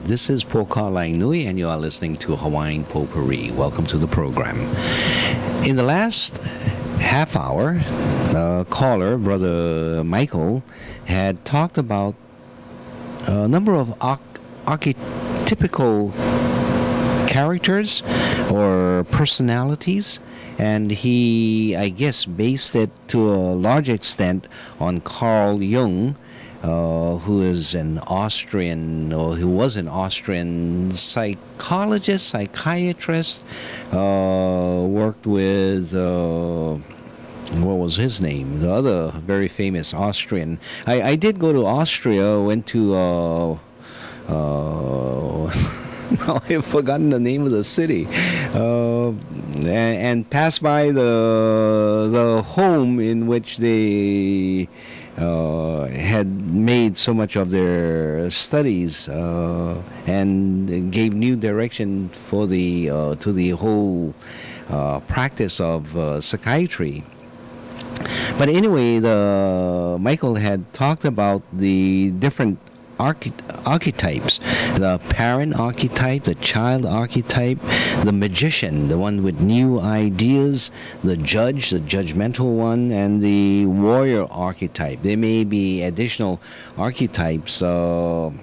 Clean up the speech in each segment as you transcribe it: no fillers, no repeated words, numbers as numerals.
This is Poka Lai Nui, and you are listening to Hawaiian Potpourri. Welcome to the program. In the last half hour, caller, Brother Michael, had talked about a number of archetypical characters or personalities, and he, I guess, based it to a large extent on Carl Jung, who is an Austrian, or who was an Austrian psychologist, psychiatrist, worked with, what was his name? The other very famous Austrian. I did go to Austria, went to, now I've forgotten the name of the city, and passed by the home in which they had made so much of their studies, and gave new direction for the to the whole practice of psychiatry. But anyway, Michael had talked about the different archetypes: the parent archetype, the child archetype, the magician, the one with new ideas, the judge, the judgmental one, and the warrior archetype. There may be additional archetypes, and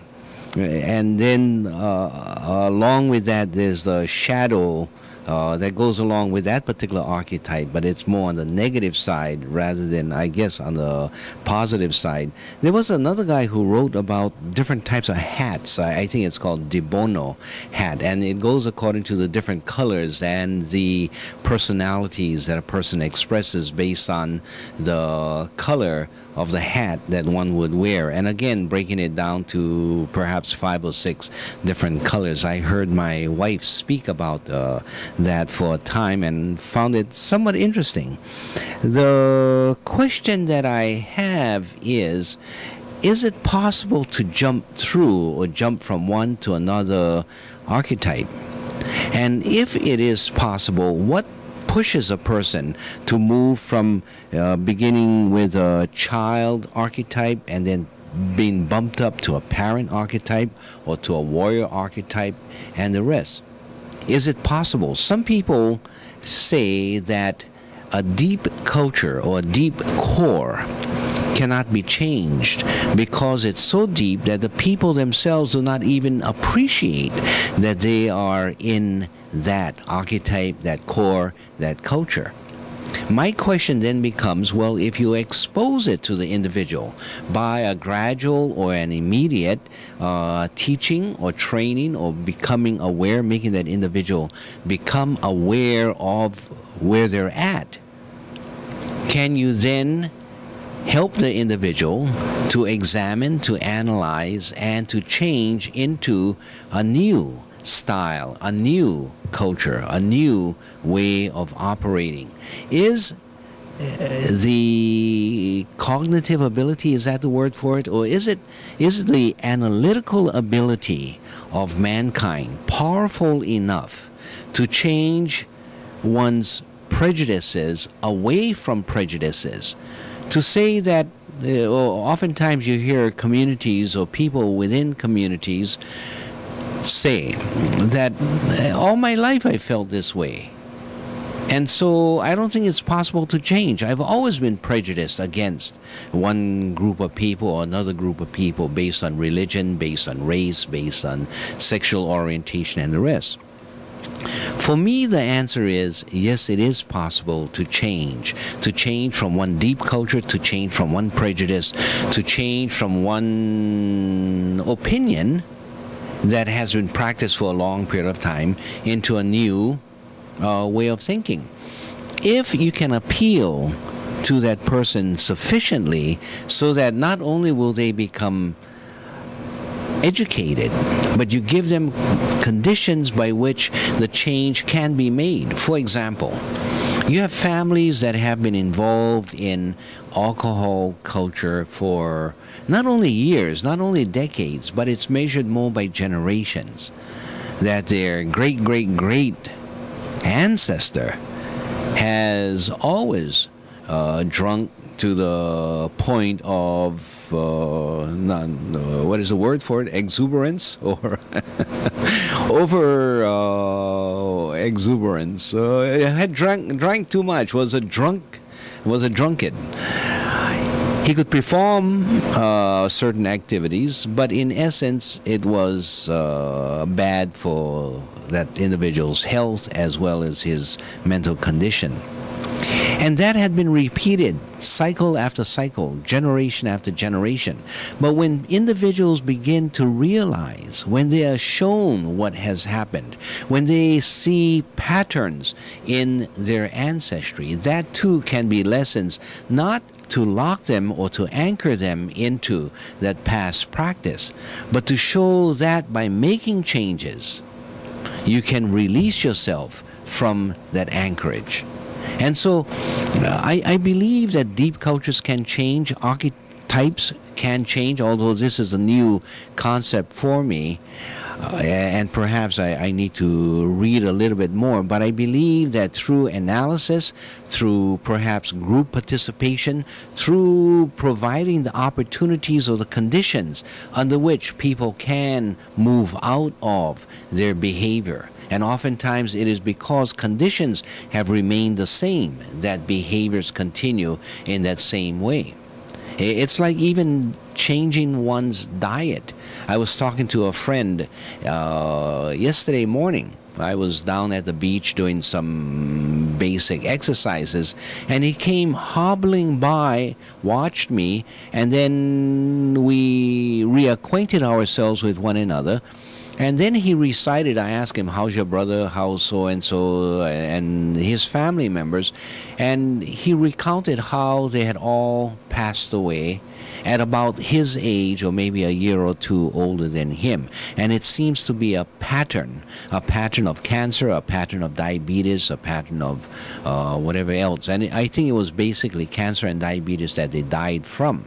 then along with that, there's the shadow that goes along with that particular archetype, but it's more on the negative side rather than, I guess, on the positive side. There was another guy who wrote about different types of hats. I think it's called De Bono hat, and it goes according to the different colors and the personalities that a person expresses based on the color of the hat that one would wear. And again, breaking it down to perhaps 5 or 6 different colors. I heard my wife speak about that for a time and found it somewhat interesting. The question that I have is it possible to jump through or jump from one to another archetype? And if it is possible, what pushes a person to move from beginning with a child archetype and then being bumped up to a parent archetype or to a warrior archetype and the rest? Is it possible? Some people say that a deep culture or a deep core cannot be changed because it's so deep that the people themselves do not even appreciate that they are in that archetype, that core, that culture. My question then becomes, well, if you expose it to the individual by a gradual or an immediate teaching or training or becoming aware, making that individual become aware of where they're at, can you then help the individual to examine, to analyze, and to change into a new style, a new culture, a new way of operating? Is the cognitive ability, is that the word for it? Or is the analytical ability of mankind powerful enough to change one's prejudices away from prejudices? To say that oftentimes you hear communities or people within communities say that all my life I felt this way, and so I don't think it's possible to change. I've always been prejudiced against one group of people or another group of people based on religion, based on race, based on sexual orientation, and the rest. For me, the answer is yes, it is possible to change from one deep culture, to change from one prejudice, to change from one opinion that has been practiced for a long period of time into a new way of thinking. If you can appeal to that person sufficiently so that not only will they become educated, but you give them conditions by which the change can be made. For example, you have families that have been involved in alcohol culture for not only years, not only decades, but it's measured more by generations. That their great ancestor has always drunk to the point of what is the word for it? Exuberance or over exuberance. Had drank too much. Was a drunkard. He could perform certain activities, but in essence, it was bad for that individual's health as well as his mental condition. And that had been repeated cycle after cycle, generation after generation. But when individuals begin to realize, when they are shown what has happened, when they see patterns in their ancestry, that too can be lessons, not to lock them or to anchor them into that past practice, but to show that by making changes, you can release yourself from that anchorage. And so I believe that deep cultures can change, archetypes can change, although this is a new concept for me. And perhaps I need to read a little bit more, but I believe that through analysis, through perhaps group participation, through providing the opportunities or the conditions under which people can move out of their behavior. And oftentimes it is because conditions have remained the same that behaviors continue in that same way. It's like even changing one's diet. I was talking to a friend yesterday morning. I was down at the beach doing some basic exercises, and he came hobbling by, watched me, and then we reacquainted ourselves with one another. And then he recited, I asked him, how's your brother, how's so-and-so, and his family members. And he recounted how they had all passed away at about his age, or maybe a year or two older than him. And it seems to be a pattern of cancer, a pattern of diabetes, a pattern of whatever else. And I think it was basically cancer and diabetes that they died from.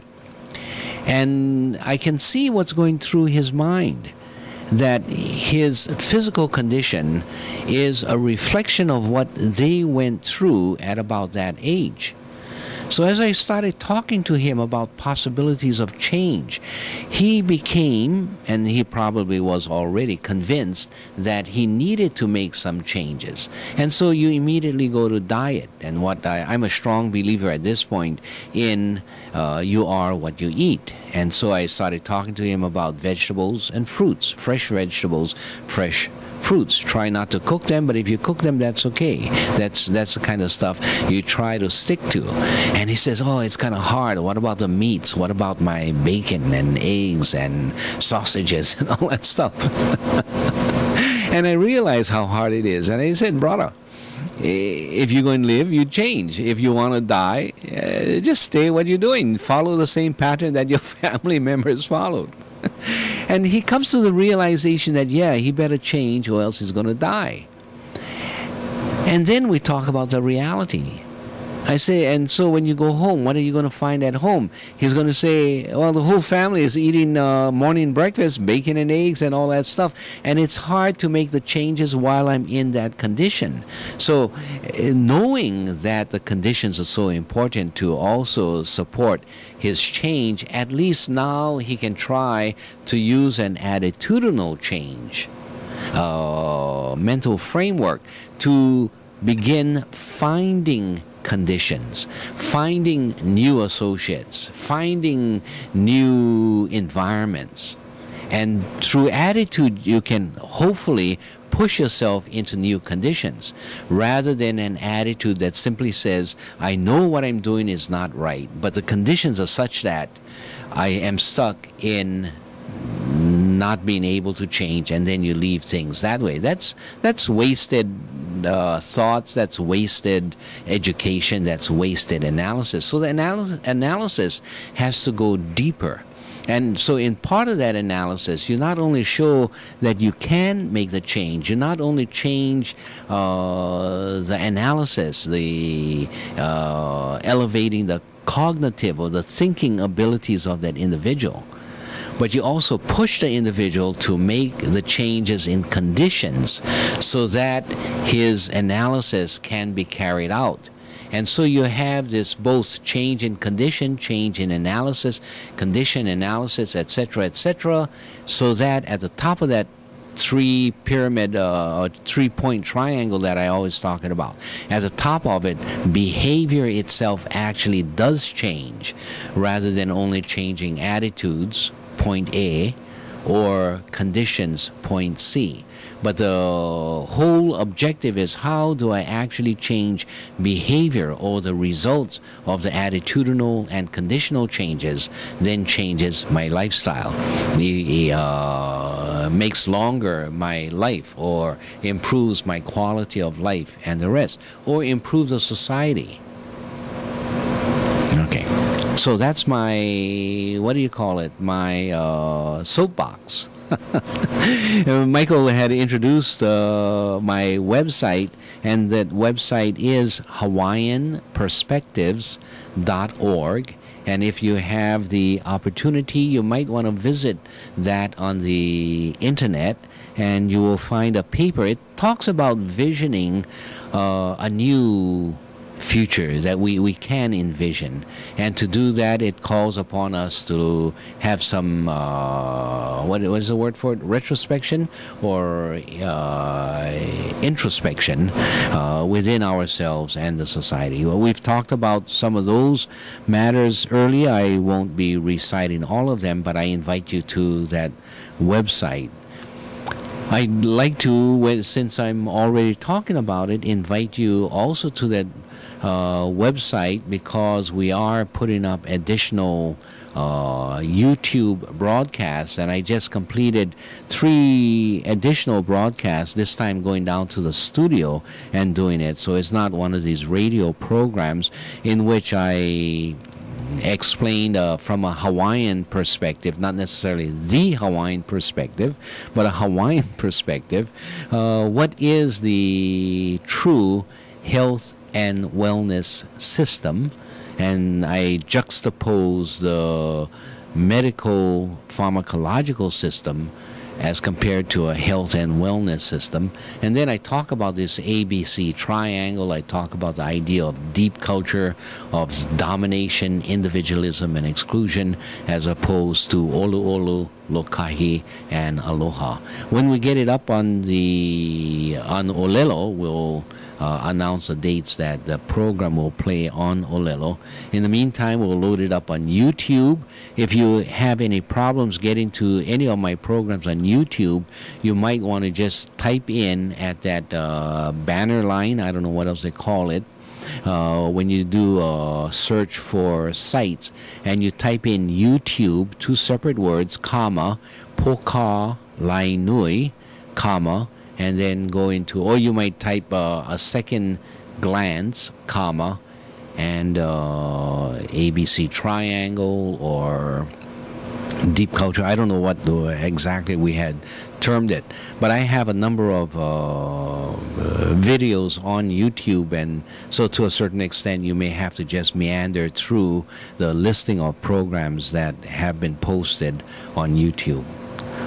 And I can see what's going through his mind, that his physical condition is a reflection of what they went through at about that age. So as I started talking to him about possibilities of change, he became, and he probably was already convinced, that he needed to make some changes. And so you immediately go to diet. And what I'm a strong believer at this point in you are what you eat. And so I started talking to him about vegetables and fruits, fresh vegetables, fresh fruits. Try not to cook them, but if you cook them, that's okay. That's the kind of stuff you try to stick to. And he says, oh, it's kind of hard. What about the meats? What about my bacon and eggs and sausages and all that stuff? And I realized how hard it is. And I said, brother, if you're going to live, you change. If you want to die, just stay what you're doing. Follow the same pattern that your family members followed. And he comes to the realization that, yeah, he better change or else he's going to die. And then we talk about the reality. I say, and so when you go home, what are you going to find at home? He's going to say, well, the whole family is eating morning breakfast, bacon and eggs and all that stuff. And it's hard to make the changes while I'm in that condition. So knowing that the conditions are so important to also support his change, at least now he can try to use an attitudinal change, mental framework to begin finding conditions, finding new associates, finding new environments. And through attitude, you can hopefully push yourself into new conditions rather than an attitude that simply says, I know what I'm doing is not right, but the conditions are such that I am stuck in not being able to change, and then you leave things that way. That's wasted thoughts, that's wasted education, that's wasted analysis. So the analysis has to go deeper. And so in part of that analysis, you not only show that you can make the change, you not only change the analysis, the elevating the cognitive or the thinking abilities of that individual, but you also push the individual to make the changes in conditions so that his analysis can be carried out. And so you have this both change in condition, change in analysis, condition analysis, etc., so that at the top of that three pyramid or 3-point triangle that I always talking about, at the top of it, behavior itself actually does change rather than only changing attitudes, point A, or conditions, point C. But the whole objective is, how do I actually change behavior, or the results of the attitudinal and conditional changes then changes my lifestyle, makes longer my life, or improves my quality of life and the rest, or improves the society. Okay, so that's my, what do you call it, my soapbox. Michael had introduced my website, and that website is hawaiianperspectives.org. And if you have the opportunity, you might want to visit that on the internet, and you will find a paper. It talks about visioning a new future that we can envision, and to do that, it calls upon us to have some what is the word for it, retrospection or introspection within ourselves and the society. Well, we've talked about some of those matters earlier. I won't be reciting all of them, but I invite you to that website. I'd like to, since I'm already talking about it, invite you also to that website, because we are putting up additional YouTube broadcasts, and I just completed 3 additional broadcasts, this time going down to the studio and doing it. So it's not one of these radio programs in which I explained from a Hawaiian perspective, not necessarily the Hawaiian perspective, but a Hawaiian perspective, what is the true health and wellness system, and I juxtapose the medical pharmacological system as compared to a health and wellness system. And then I talk about this ABC triangle. I talk about the idea of deep culture, of domination, individualism, and exclusion, as opposed to olu, lokahi, and aloha. When we get it up on Olelo, we'll announce the dates that the program will play on Olelo. In the meantime, we'll load it up on YouTube. If you have any problems getting to any of my programs on YouTube, you might want to just type in at that banner line, I don't know what else they call it, when you do a search for sites, and you type in YouTube, 2 separate words, comma, poka lainui, comma, and then go into, or you might type a second glance, comma, and ABC triangle or deep culture. I don't know what exactly we had termed it, but I have a number of videos on YouTube, and so to a certain extent you may have to just meander through the listing of programs that have been posted on YouTube.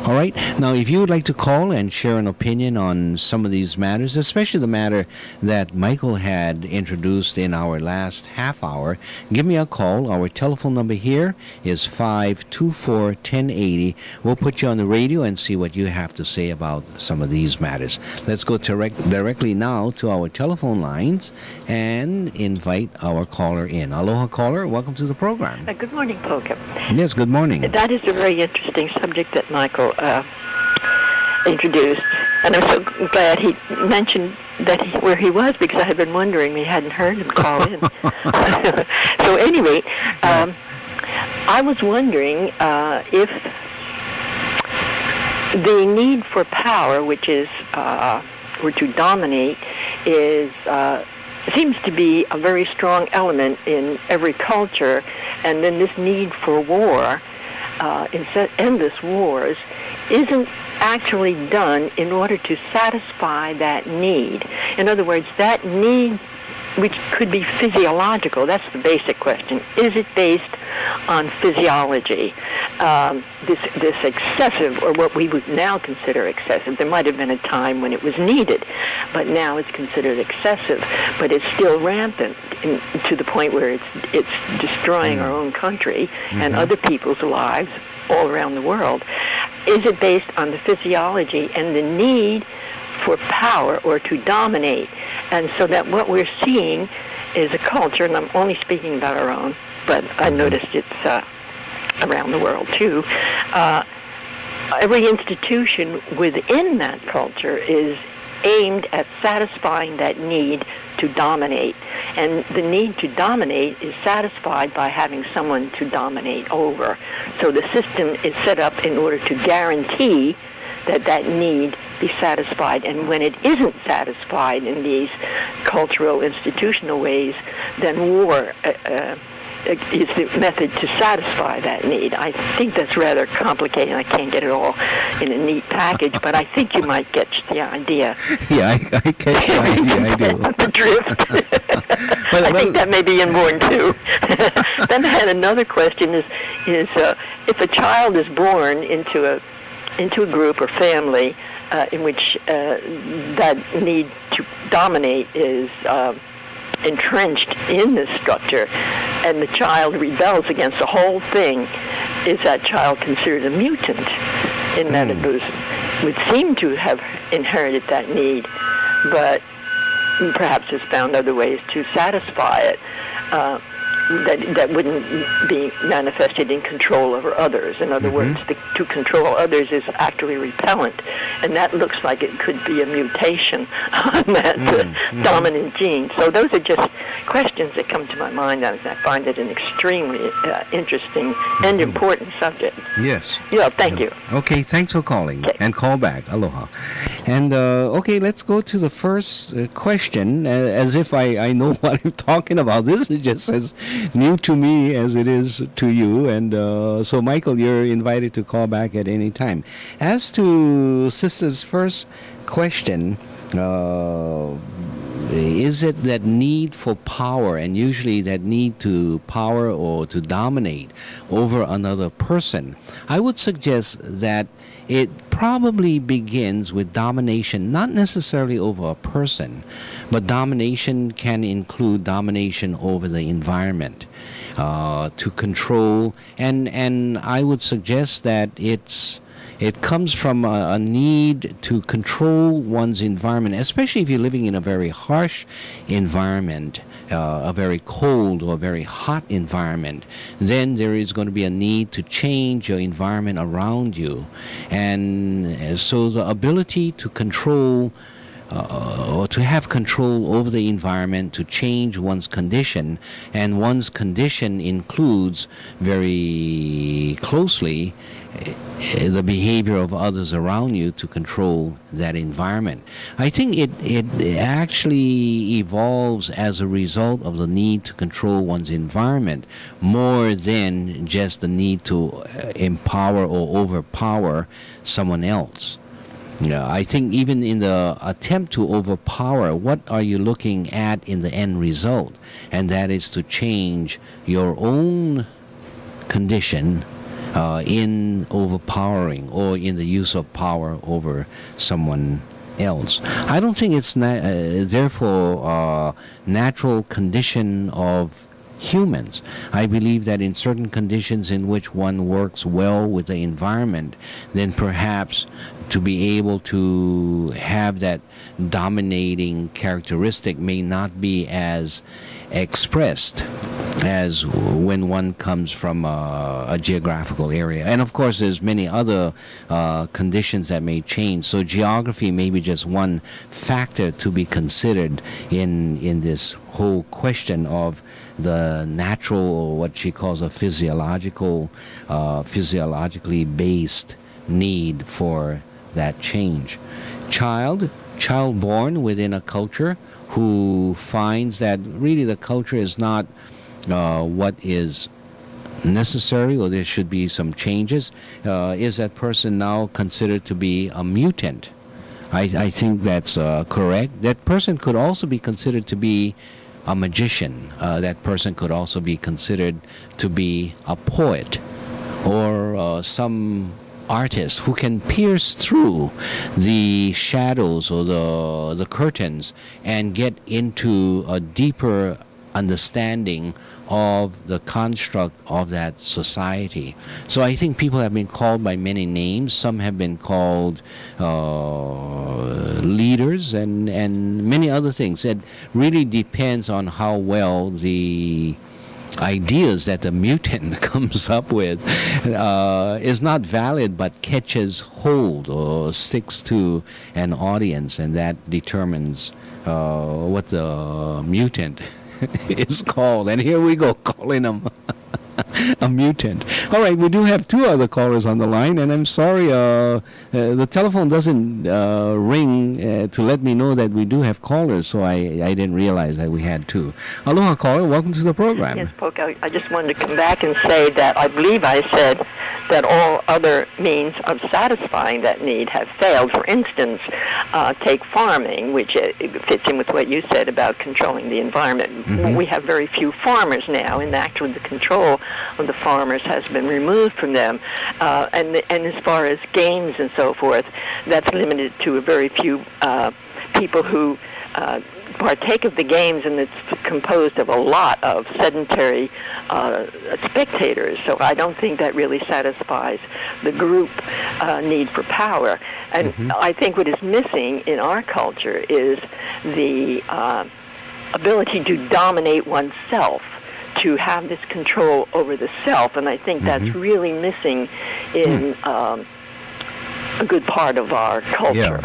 All right. Now, if you would like to call and share an opinion on some of these matters, especially the matter that Michael had introduced in our last half hour, give me a call. Our telephone number here is 524-1080. We'll put you on the radio and see what you have to say about some of these matters. Let's go directly now to our telephone lines and invite our caller in. Aloha, caller. Welcome to the program. Good morning, Polka. Yes, good morning. That is a very interesting subject that Michael introduced, and I'm so glad he mentioned that where he was, because I had been wondering, we hadn't heard him call in. So anyway, I was wondering if the need for power, which is or to dominate, is seems to be a very strong element in every culture, and then this need for war, endless wars, isn't actually done in order to satisfy that need. In other words, that need which could be physiological. That's the basic question. Is it based on physiology? This excessive, or what we would now consider excessive. There might have been a time when it was needed, but now it's considered excessive. But it's still rampant to the point where it's destroying our own country and other people's lives all around the world. Is it based on the physiology and the need for power or to dominate? And so that what we're seeing is a culture, and I'm only speaking about our own, but I noticed it's around the world too. Every institution within that culture is aimed at satisfying that need to dominate. And the need to dominate is satisfied by having someone to dominate over. So the system is set up in order to guarantee that that need be satisfied. And when it isn't satisfied in these cultural, institutional ways, then war is the method to satisfy that need. I think that's rather complicated. I can't get it all in a neat package, but I think you might get the idea. Yeah, I catch the idea. I do. The drift. I think that may be inborn too. Then I had another question: is if a child is born into a group or family in which that need to dominate is entrenched in this structure, and the child rebels against the whole thing, is that child considered a mutant in that it would seem to have inherited that need, but perhaps has found other ways to satisfy it that wouldn't be manifested in control over others. In other words, to control others is actually repellent, and that looks like it could be a mutation on that dominant gene. So those are just questions that come to my mind as I find it an extremely interesting and important subject. Yes. Yeah, thank you. Okay, thanks for calling. Okay. And call back. Aloha. And, okay, let's go to the first question, as if I know what I'm talking about. This is just as new to me as it is to you. And so, Michael, you're invited to call back at any time. As to Sister's first question, is it that need for power, and usually that need to power or to dominate over another person? I would suggest that it probably begins with domination, not necessarily over a person, but domination can include domination over the environment, to control, and I would suggest that it comes from a need to control one's environment, especially if you're living in a very harsh environment, a very cold or very hot environment. Then there is going to be a need to change your environment around you. And so the ability to control or to have control over the environment, to change one's condition, and one's condition includes very closely the behavior of others around you to control that environment. I think it actually evolves as a result of the need to control one's environment more than just the need to empower or overpower someone else. I think even in the attempt to overpower, what are you looking at in the end result? And that is to change your own condition in overpowering or in the use of power over someone else. I don't think it's therefore a natural condition of humans. I believe that in certain conditions in which one works well with the environment, then perhaps to be able to have that dominating characteristic may not be as expressed as when one comes from a geographical area. And of course there's many other conditions that may change. So geography may be just one factor to be considered in this whole question of the natural, or what she calls a physiologically based need for that change. Child born within a culture who finds that really the culture is not what is necessary, or there should be some changes, is that person now considered to be a mutant? I think that's correct. That person could also be considered to be a magician. That person could also be considered to be a poet or some artist who can pierce through the shadows or the curtains and get into a deeper understanding of the construct of that society. So I think people have been called by many names. Some have been called leaders and many other things. It really depends on how well the ideas that the mutant comes up with is not valid but catches hold or sticks to an audience, and that determines what the mutant is called. And here we go calling them a mutant. All right, we do have two other callers on the line, and I'm sorry, the telephone doesn't ring to let me know that we do have callers, so I didn't realize that we had two. Aloha, caller. Welcome to the program. Yes, Polk, I just wanted to come back and say that I believe I said that all other means of satisfying that need have failed. For instance, take farming, which fits in with what you said about controlling the environment. Mm-hmm. We have very few farmers now, and actually the control of the farmers has been removed from them. And as far as games and so forth, that's limited to a very few people who partake of the games, and it's composed of a lot of sedentary spectators. So I don't think that really satisfies the group need for power. And I think what is missing in our culture is the ability to dominate oneself, to have this control over the self, and I think that's really missing in a good part of our culture.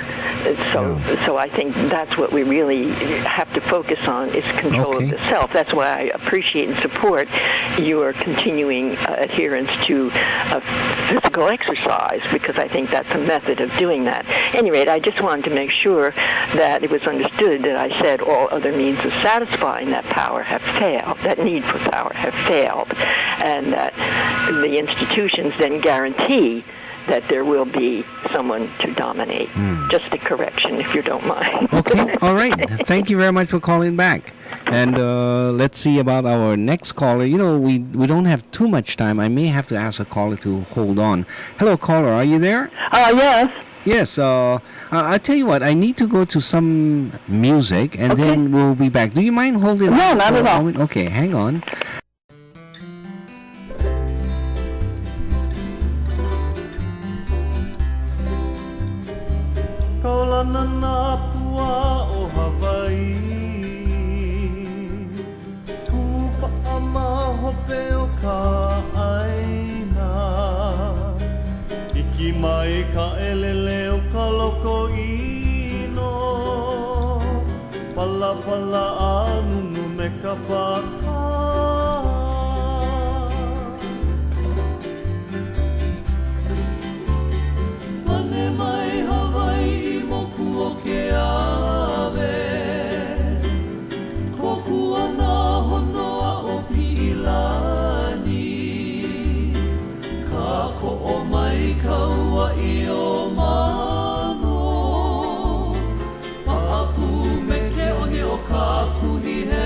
So I think that's what we really have to focus on, is control of the self. That's why I appreciate and support your continuing adherence to physical exercise, because I think that's a method of doing that. At any rate, I just wanted to make sure that it was understood that I said all other means of satisfying that power have failed, that need for power have failed, and that the institutions then guarantee that there will be someone to dominate. Just a correction, if you don't mind. Okay, all right. Thank you very much for calling back. And let's see about our next caller. You know, we don't have too much time. I may have to ask a caller to hold on. Hello, caller. Are you there? Yes. Yes. I'll tell you what. I need to go to some music, and then we'll be back. Do you mind holding on? No, not at all. Okay, hang on. Kaulana na pua o Hawaii, Tupa ama hope o ka aina, Iki mai ka elele o ka loko ino, Pala pala anunu me ka paka. Mane mai Hawaii moku o ke ave, Koku ana honoa o Pilani, Ka ko'o mai kaua I o mano, Pa'aku me ke oni o ka kuhi he